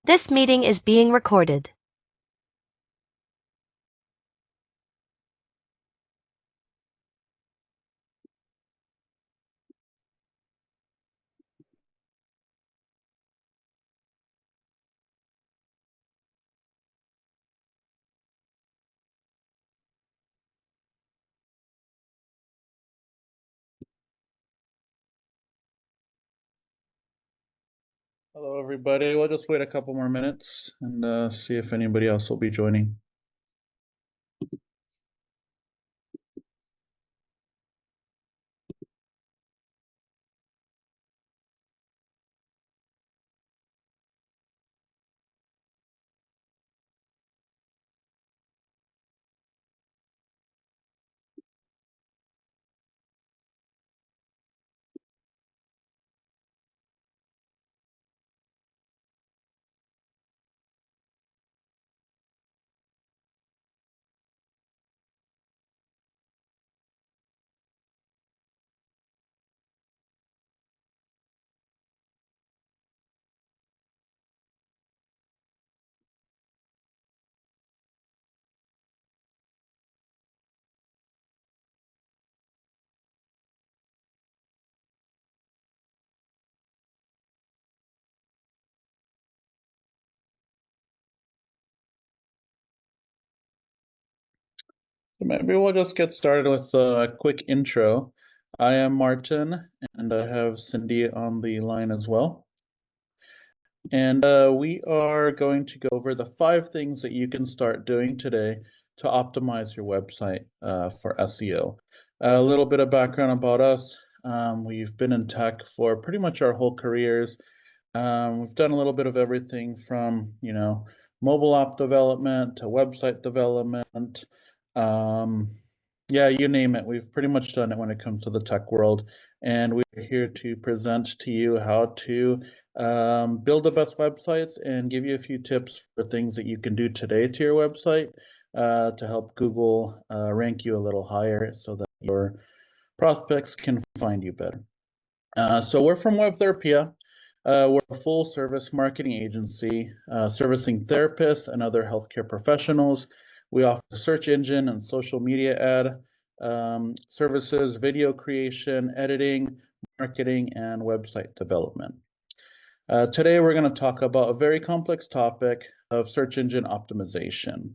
This meeting is being recorded. Hello, everybody. We'll just wait a couple more minutes and see if anybody else will be joining. So maybe we'll just get started with a quick intro. I am Martin, and I have Cindy on the line as well. And we are going to go over the 5 things that you can start doing today to optimize your website for SEO. A little bit of background about us. We've been in tech for pretty much our whole careers. We've done a little bit of everything from, mobile app development to website development. Yeah, you name it. We've pretty much done it when it comes to the tech world. And we're here to present to you how to build the best websites and give you a few tips for things that you can do today to your website to help Google rank you a little higher so that your prospects can find you better. So we're from WebTherapia. We're a full-service marketing agency servicing therapists and other healthcare professionals. We offer search engine and social media ad services, video creation, editing, marketing, and website development. Today, we're going to talk about a very complex topic of search engine optimization.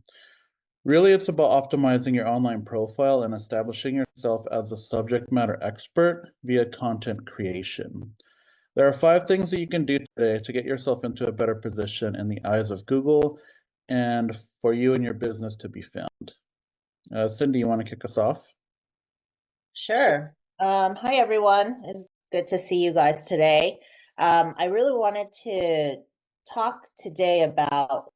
Really, it's about optimizing your online profile and establishing yourself as a subject matter expert via content creation. There are 5 things that you can do today to get yourself into a better position in the eyes of Google and for you and your business to be found. Cindy, you want to kick us off? Sure. Hi, everyone. It's good to see you guys today. I really wanted to talk today about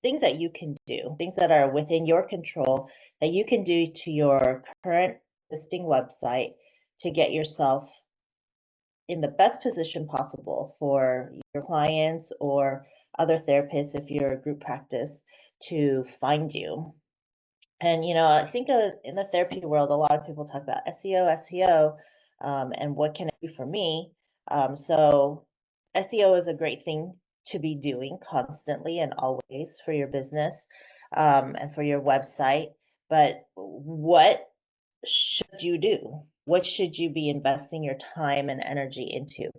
things that you can do, things that are within your control that you can do to your current listing website to get yourself in the best position possible for your clients or other therapists if you're a group practice to find you. And I think in the therapy world, a lot of people talk about SEO, and what can it do for me? So SEO is a great thing to be doing constantly and always for your business, and for your website. But what should you do? What should you be investing your time and energy into?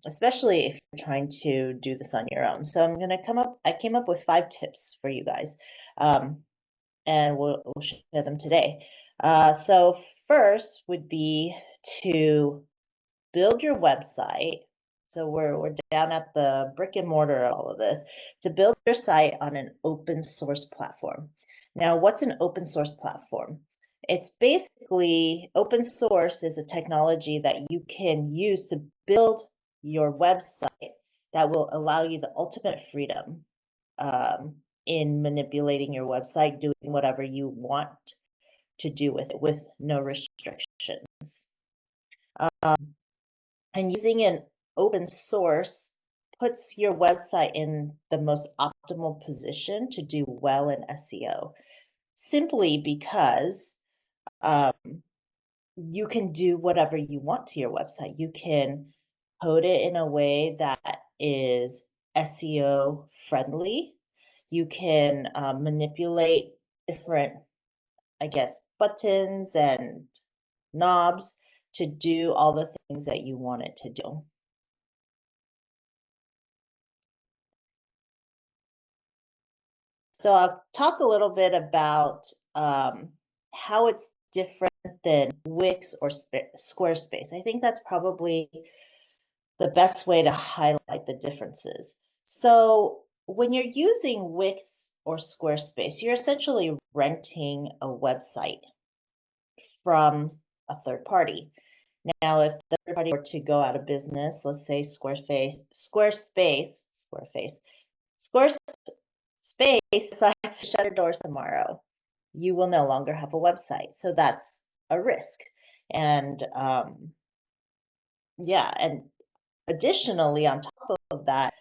Especially if you're trying to do this on your own. So I came up with 5 tips for you guys. And we'll share them today. So first would be to build your website. So we're down at the brick and mortar of all of this, to build your site on an open source platform. Now, what's an open source platform? It's basically open source is a technology that you can use to build your website that will allow you the ultimate freedom in manipulating your website, doing whatever you want to do with it with no restrictions. And using an open source puts your website in the most optimal position to do well in SEO, simply because you can do whatever you want to your website. You can code it in a way that is SEO friendly. You can manipulate different, I guess, buttons and knobs to do all the things that you want it to do. So I'll talk a little bit about how it's different than Wix or Squarespace. I think that's probably the best way to highlight the differences. So when you're using Wix or Squarespace, you're essentially renting a website from a third party. Now, if the third party were to go out of business, let's say Squarespace decides to shut their doors tomorrow, you will no longer have a website. So that's a risk. And yeah, and additionally, on top of that,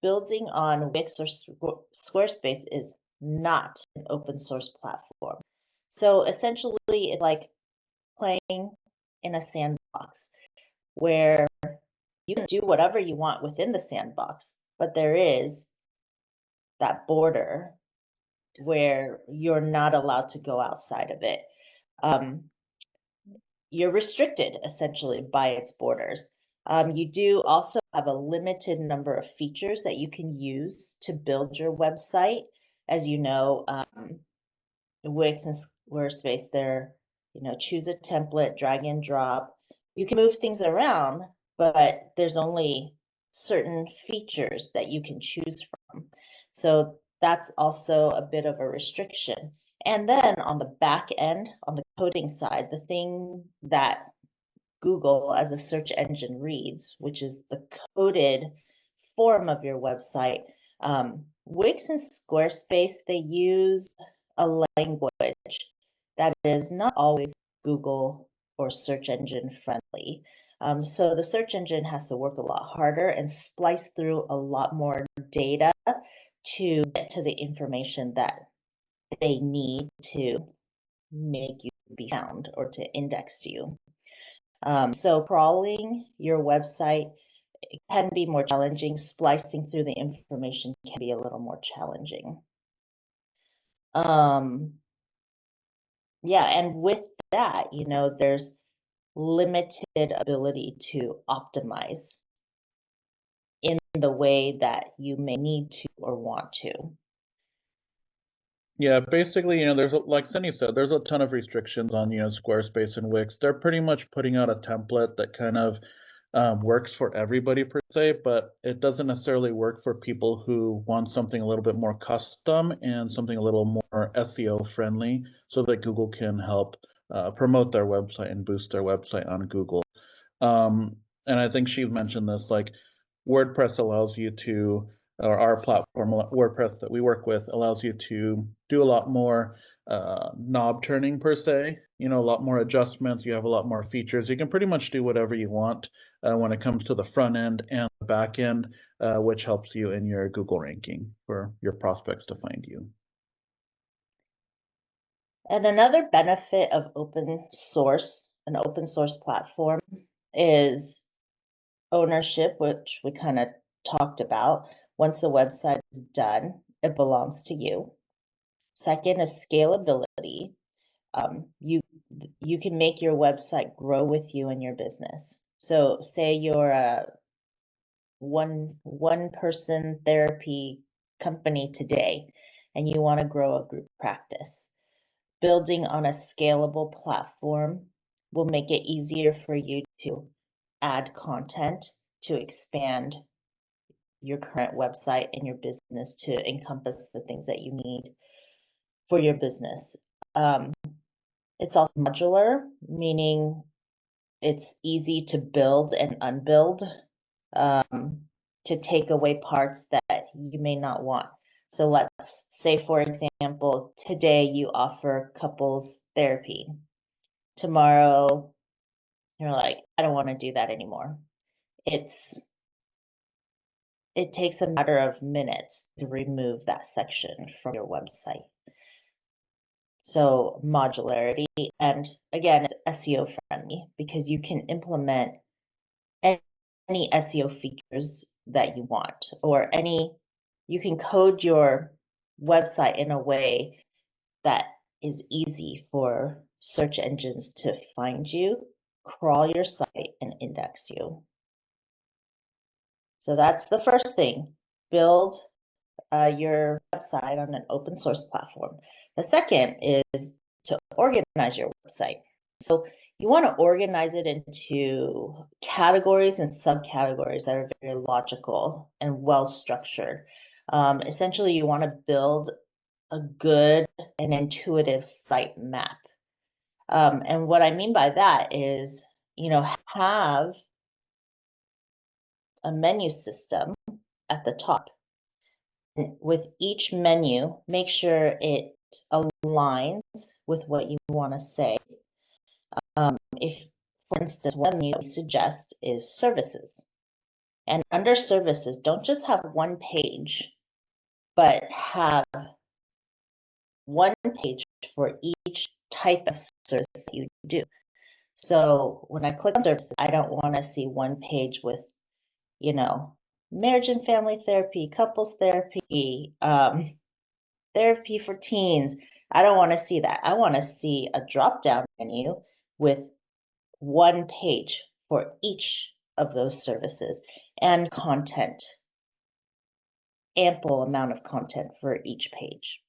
building on Wix or Squarespace is not an open source platform. So essentially, it's like playing in a sandbox where you can do whatever you want within the sandbox, but there is that border where you're not allowed to go outside of it. You're restricted essentially by its borders. You do also have a limited number of features that you can use to build your website. As you know, Wix and Squarespace, they're, choose a template, drag and drop. You can move things around, but there's only certain features that you can choose from. So that's also a bit of a restriction. And then on the back end, on the coding side, the thing that Google as a search engine reads, which is the coded form of your website. Wix and Squarespace, they use a language that is not always Google or search engine friendly. So the search engine has to work a lot harder and splice through a lot more data to get to the information that they need to make you be found or to index you. So crawling your website can be more challenging. Splicing through the information can be a little more challenging. Yeah, and with that, there's limited ability to optimize in the way that you may need to or want to. Yeah, basically, there's like Cindy said, there's a ton of restrictions on, Squarespace and Wix. They're pretty much putting out a template that kind of works for everybody per se, but it doesn't necessarily work for people who want something a little bit more custom and something a little more SEO friendly so that Google can help promote their website and boost their website on Google. And I think she mentioned this, like WordPress allows you to, or our platform, WordPress that we work with, allows you to do a lot more knob turning per se, a lot more adjustments. You have a lot more features. You can pretty much do whatever you want when it comes to the front end and the back end, which helps you in your Google ranking for your prospects to find you. And another benefit of an open source platform is ownership, which we kind of talked about. Once the website is done, it belongs to you. Second is scalability. You can make your website grow with you and your business. So say you're a one person therapy company today and you want to grow a group practice. Building on a scalable platform will make it easier for you to add content to expand your current website and your business to encompass the things that you need for your business. It's also modular, meaning it's easy to build and unbuild, to take away parts that you may not want. So let's say, for example, today you offer couples therapy. Tomorrow, you're like, I don't want to do that anymore. It takes a matter of minutes to remove that section from your website. So modularity, and again, it's SEO friendly because you can implement any SEO features that you want, or you can code your website in a way that is easy for search engines to find you, crawl your site, and index you. So that's the first thing. Build your website on an open source platform. The second is to organize your website. So you want to organize it into categories and subcategories that are very logical and well structured. Essentially, you want to build a good and intuitive site map. And what I mean by that is, have a menu system at the top. With each menu, make sure it aligns with what you want to say. If, for instance, one menu we suggest is services. And under services, don't just have one page, but have one page for each type of service that you do. So when I click on services, I don't want to see one page with, marriage and family therapy, couples therapy, therapy for teens. I don't want to see that. I want to see a drop-down menu with one page for each of those services and content, ample amount of content for each page.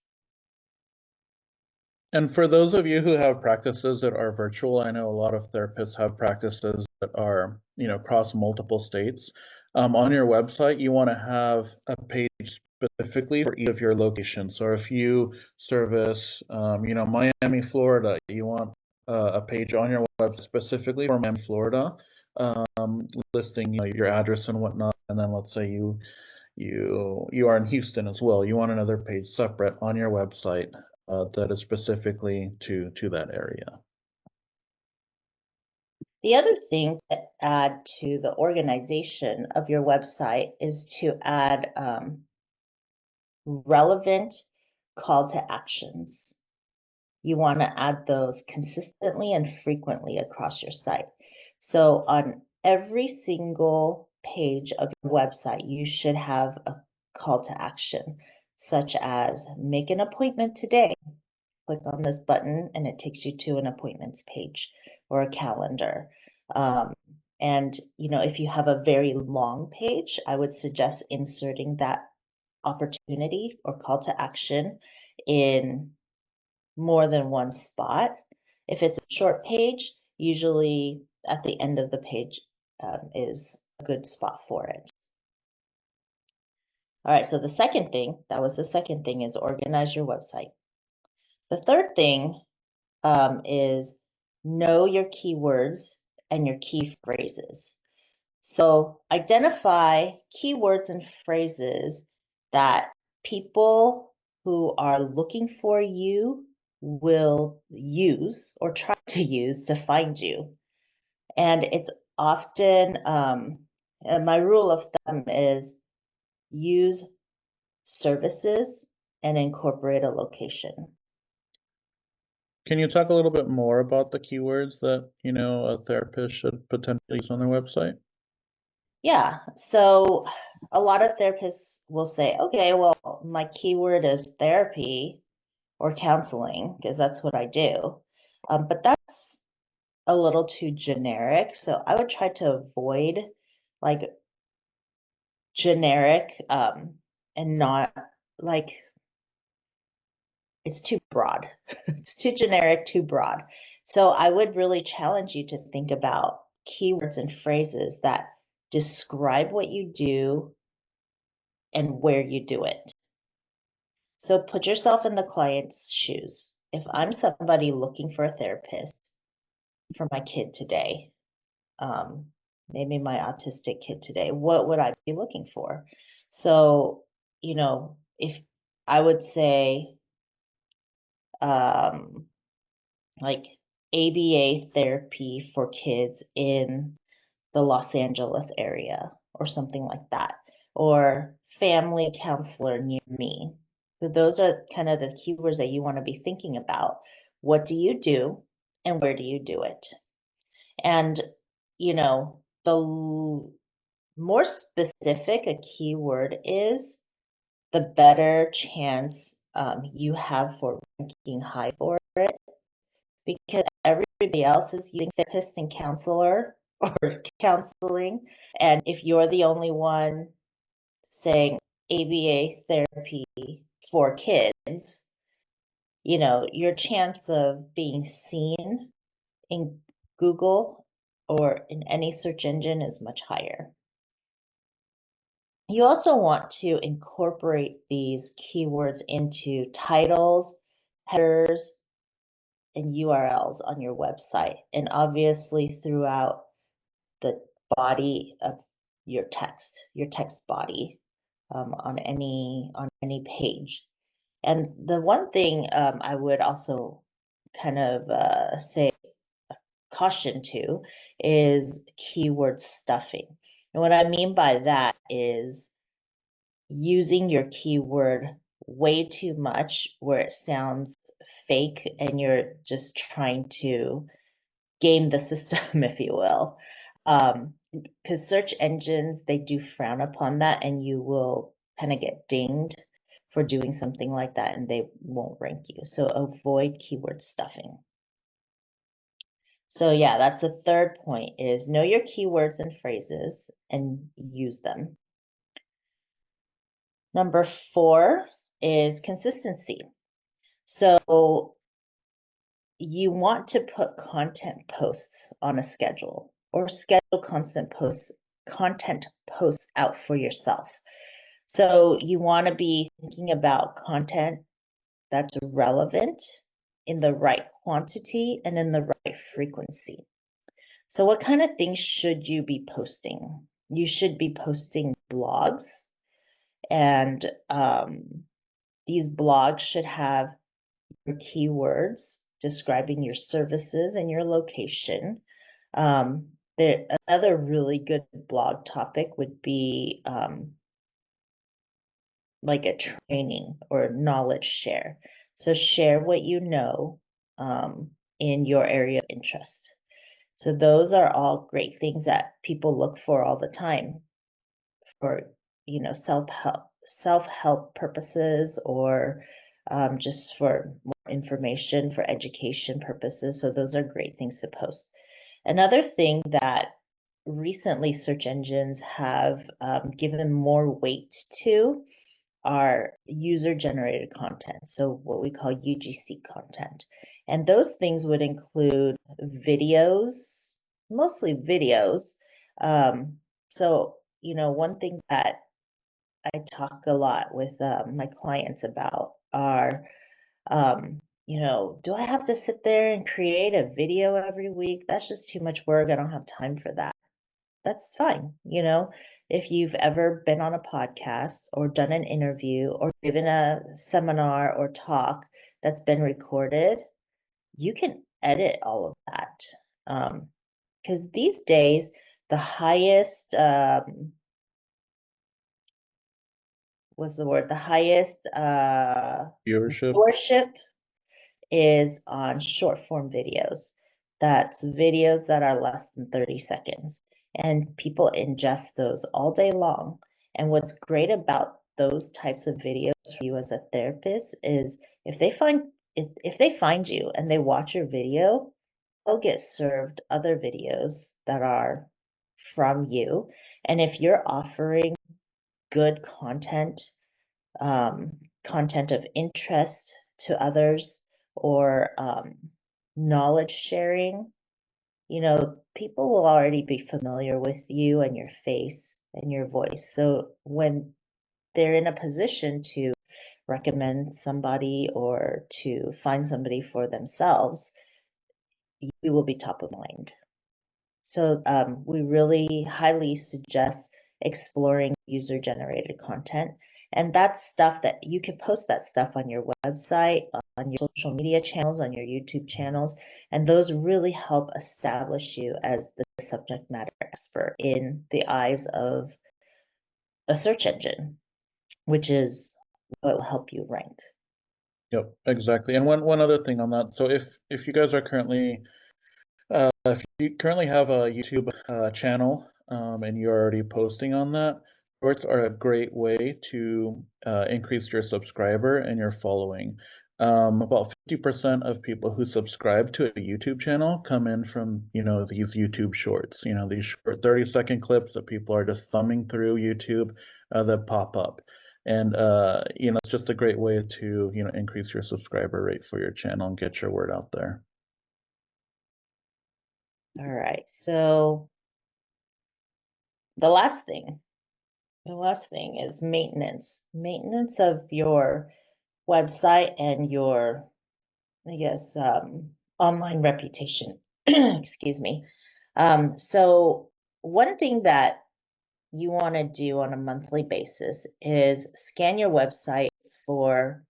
And for those of you who have practices that are virtual, I know a lot of therapists have practices that are, across multiple states. On your website, you want to have a page specifically for each of your locations. So if you service, Miami, Florida, you want a page on your website specifically for Miami, Florida, listing, your address and whatnot. And then let's say you are in Houston as well. You want another page separate on your website that is specifically to that area. The other thing to add to the organization of your website is to add relevant call to actions. You want to add those consistently and frequently across your site. So on every single page of your website, you should have a call to action, such as make an appointment today. Click on this button and it takes you to an appointments page or a calendar. And if you have a very long page, I would suggest inserting that opportunity or call to action in more than one spot. If it's a short page, usually at the end of the page is a good spot for it. All right, so the second thing is organize your website. The third thing is know your keywords and your key phrases. So identify keywords and phrases that people who are looking for you will use or try to use to find you. And it's often, my rule of thumb is use services and incorporate a location. Can you talk a little bit more about the keywords that, a therapist should potentially use on their website? Yeah, so a lot of therapists will say, okay, well, my keyword is therapy or counseling because that's what I do. But that's a little too generic. So I would try to avoid like generic and not like it's too broad. It's too generic, too broad. So I would really challenge you to think about keywords and phrases that describe what you do and where you do it. So put yourself in the client's shoes. If I'm somebody looking for a therapist for my kid today, maybe my autistic kid today, what would I be looking for? So, if I would say, like ABA therapy for kids in the Los Angeles area or something like that, or family counselor near me. So those are kind of the keywords that you want to be thinking about. What do you do and where do you do it? And, the more specific a keyword is, the better chance you have for ranking high for it, because everybody else is using therapist and counselor or counseling. And if you're the only one saying ABA therapy for kids, your chance of being seen in Google or in any search engine is much higher. You also want to incorporate these keywords into titles, headers, and URLs on your website, and obviously throughout the body of your text body, on any page. And the one thing I would also kind of say caution to is keyword stuffing. And what I mean by that is using your keyword way too much where it sounds fake and you're just trying to game the system, if you will. Because search engines, they do frown upon that, and you will kind of get dinged for doing something like that, and they won't rank you. So avoid keyword stuffing. So yeah, that's the third point, is know your keywords and phrases and use them. Number 4 is consistency. So you want to put content posts on a schedule, or schedule content posts out for yourself. So you want to be thinking about content that's relevant in the right quantity and in the right frequency. So what kind of things should you be posting? You should be posting blogs, and these blogs should have your keywords describing your services and your location. Another really good blog topic would be like a training or knowledge share. So share what you know in your area of interest. So those are all great things that people look for all the time for, self-help purposes, or just for more information for education purposes. So those are great things to post. Another thing that recently search engines have given more weight to are user-generated content, so what we call UGC content. And those things would include videos, mostly videos. So, one thing that I talk a lot with my clients about are, do I have to sit there and create a video every week? That's just too much work. I don't have time for that. That's fine. If you've ever been on a podcast or done an interview or given a seminar or talk that's been recorded, you can edit all of that. Because these days, the highest, what's the word? The highest Viewership. viewership is on short form videos. That's videos that are less than 30 seconds. And people ingest those all day long. And what's great about those types of videos for you as a therapist is if they find you and they watch your video, they'll get served other videos that are from you. And if you're offering good content of interest to others, or knowledge sharing, people will already be familiar with you and your face and your voice. So when they're in a position to recommend somebody or to find somebody for themselves, you will be top of mind. So we really highly suggest exploring user-generated content. And that's stuff that you can post that stuff on your website, on your social media channels, on your YouTube channels. And those really help establish you as the subject matter expert in the eyes of a search engine, which is what will help you rank. Yep, exactly. And one other thing on that. So if you guys are currently if you currently have a YouTube channel, and you're already posting on that, shorts are a great way to increase your subscriber and your following. About 50% of people who subscribe to a YouTube channel come in from, these YouTube shorts, these short 30-second clips that people are just thumbing through YouTube that pop up. And, it's just a great way to, increase your subscriber rate for your channel and get your word out there. All right. So the last thing is maintenance. Maintenance of your website and your, I guess, online reputation. Excuse me. So one thing that you want to do on a monthly basis is scan your website for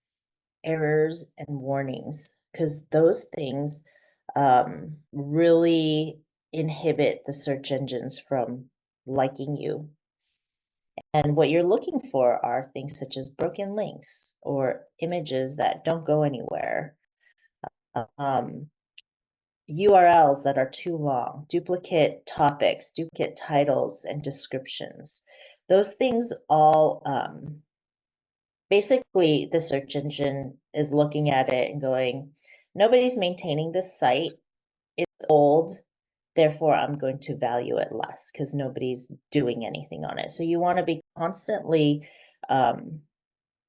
errors and warnings, because those things really inhibit the search engines from liking you. And what you're looking for are things such as broken links or images that don't go anywhere, URLs that are too long, duplicate topics, duplicate titles and descriptions. Those things all, basically the search engine is looking at it and going, nobody's maintaining this site, it's old, therefore I'm going to value it less because nobody's doing anything on it. So you want to be constantly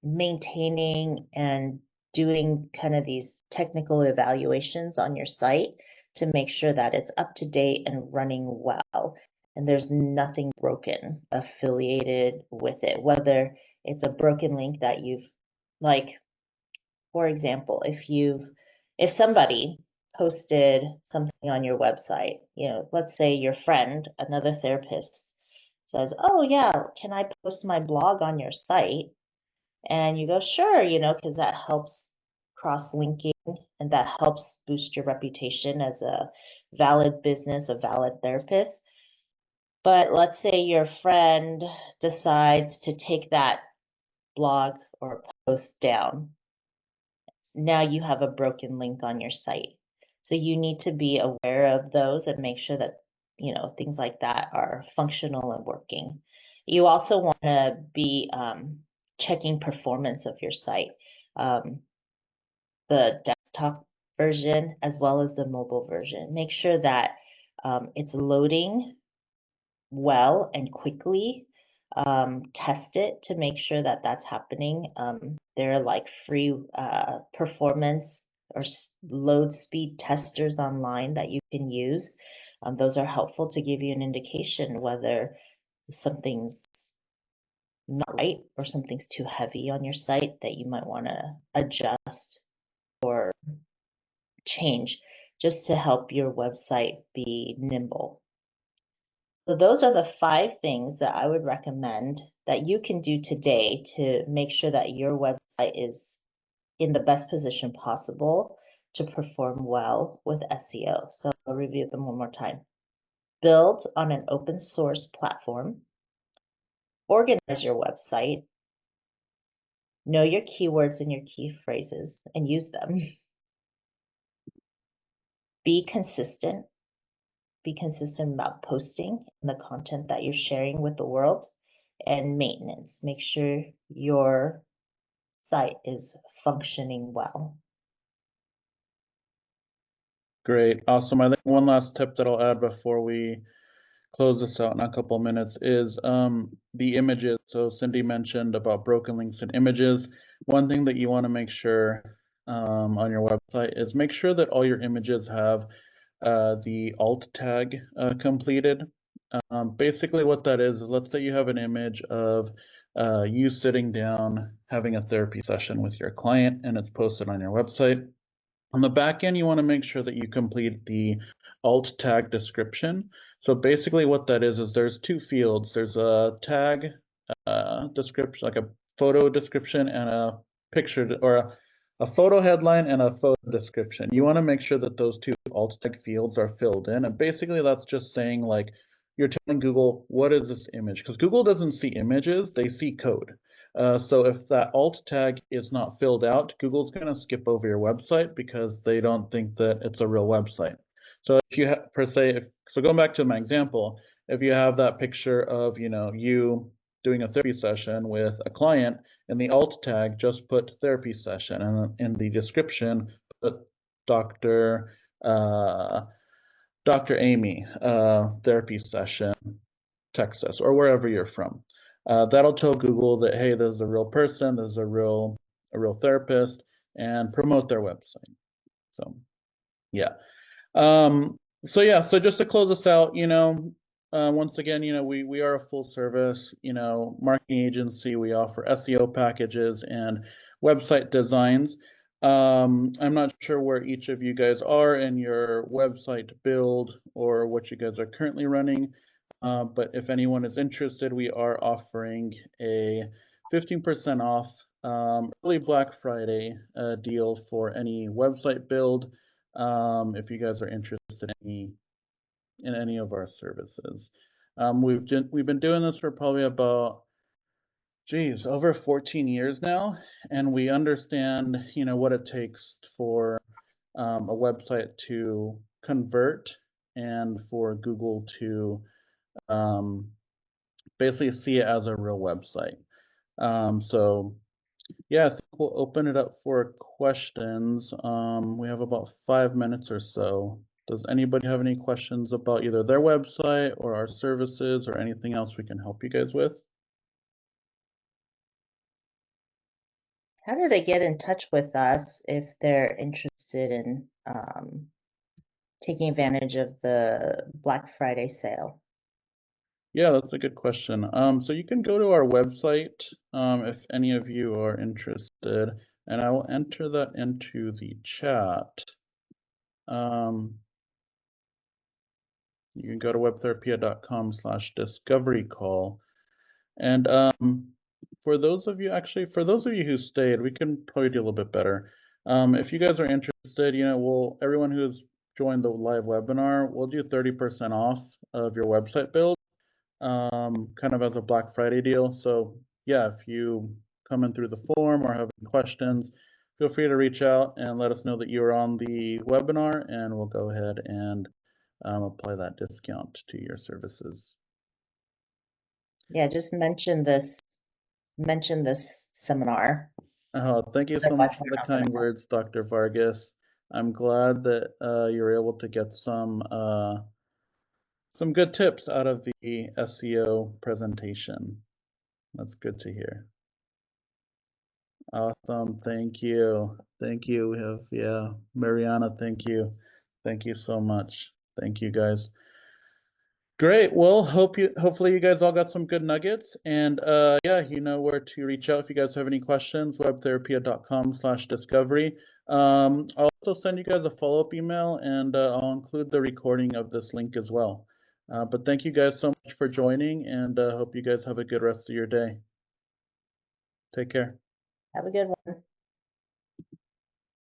maintaining and doing kind of these technical evaluations on your site to make sure that it's up to date and running well and there's nothing broken affiliated with it, whether it's a broken link that you've, like, for example, if somebody posted something on your website, let's say your friend, another therapist, says, oh yeah, can I post my blog on your site? And you go, sure, because that helps cross-linking and that helps boost your reputation as a valid business, a valid therapist. But let's say your friend decides to take that blog or post down. Now you have a broken link on your site. So you need to be aware of those and make sure that, things like that are functional and working. You also want to be checking performance of your site, the desktop version as well as the mobile version. Make sure that it's loading well and quickly. Test it to make sure that that's happening. There are like free performance or load speed testers online that you can use. Those are helpful to give you an indication whether something's not right or something's too heavy on your site that you might want to adjust or change just to help your website be nimble. So those are the 5 things that I would recommend that you can do today to make sure that your website is in the best position possible to perform well with SEO. So I'll review them one more time. Build on an open source platform. Organize your website. Know your keywords and your key phrases and use them. Be consistent. Be consistent about posting and the content that you're sharing with the world. And maintenance. Make sure your site is functioning well. Great. Awesome. I think one last tip that I'll add before we close this out in a couple of minutes is the images. So Cindy mentioned about broken links and images. One thing that you want to make sure on your website is make sure that all your images have the alt tag completed. Basically what that is let's say you have an image of you sitting down having a therapy session with your client and it's posted on your website. On the back end, you want to make sure that you complete the alt tag description. So basically what that is there's 2 fields. There's a tag description, like a photo description and a picture, or a photo headline and a photo description. You want to make sure that those 2 alt tag fields are filled in. And basically that's just saying, like, you're telling Google, what is this image? Because Google doesn't see images, they see code. So if that alt tag is not filled out, Google's going to skip over your website because they don't think that it's a real website. So if you per se, so going back to my example, if you have that picture of, you doing a therapy session with a client, in the alt tag, just put therapy session, and in the description, put Dr. Dr. Amy, therapy session, Texas, or wherever you're from. That'll tell Google that, hey, this is a real person, this is a real therapist, and promote their website. So, yeah. So just to close this out, once again, we are a full service, marketing agency. We offer SEO packages and website designs. I'm not sure where each of you guys are in your website build or what you guys are currently running. But if anyone is interested, we are offering a 15% off early Black Friday deal for any website build. If you guys are interested in any of our services. We've been doing this for probably about, over 14 years now, and we understand, what it takes for a website to convert and for Google to basically see it as a real website. So yeah, I think we'll open it up for questions. We have about 5 minutes or so. Does anybody have any questions about either their website or our services or anything else we can help you guys with? How do they get in touch with us if they're interested in taking advantage of the Black Friday sale? Yeah, that's a good question. So you can go to our website if any of you are interested, and I will enter that into the chat. You can go to webtherapia.com/discovery call. And for those of you who stayed, we can probably do a little bit better. If you guys are interested, everyone who's joined the live webinar, we'll do 30% off of your website build, kind of as a Black Friday deal. So yeah, if you come in through the form or have any questions, feel free to reach out and let us know that you're on the webinar, and we'll go ahead and apply that discount to your services. Yeah, just mention this seminar. Oh, thank you so much for the kind words, Dr. Vargas. I'm glad that you're able to get some good tips out of the SEO presentation. That's good to hear. Awesome. Thank you. Thank you. We have, Mariana, thank you. Thank you so much. Thank you, guys. Great. Well, hopefully you guys all got some good nuggets, and yeah, you know where to reach out if you guys have any questions. webtherapia.com/discovery. I'll also send you guys a follow-up email, and I'll include the recording of this link as well. But thank you guys so much for joining, and hope you guys have a good rest of your day. Take care. Have a good one.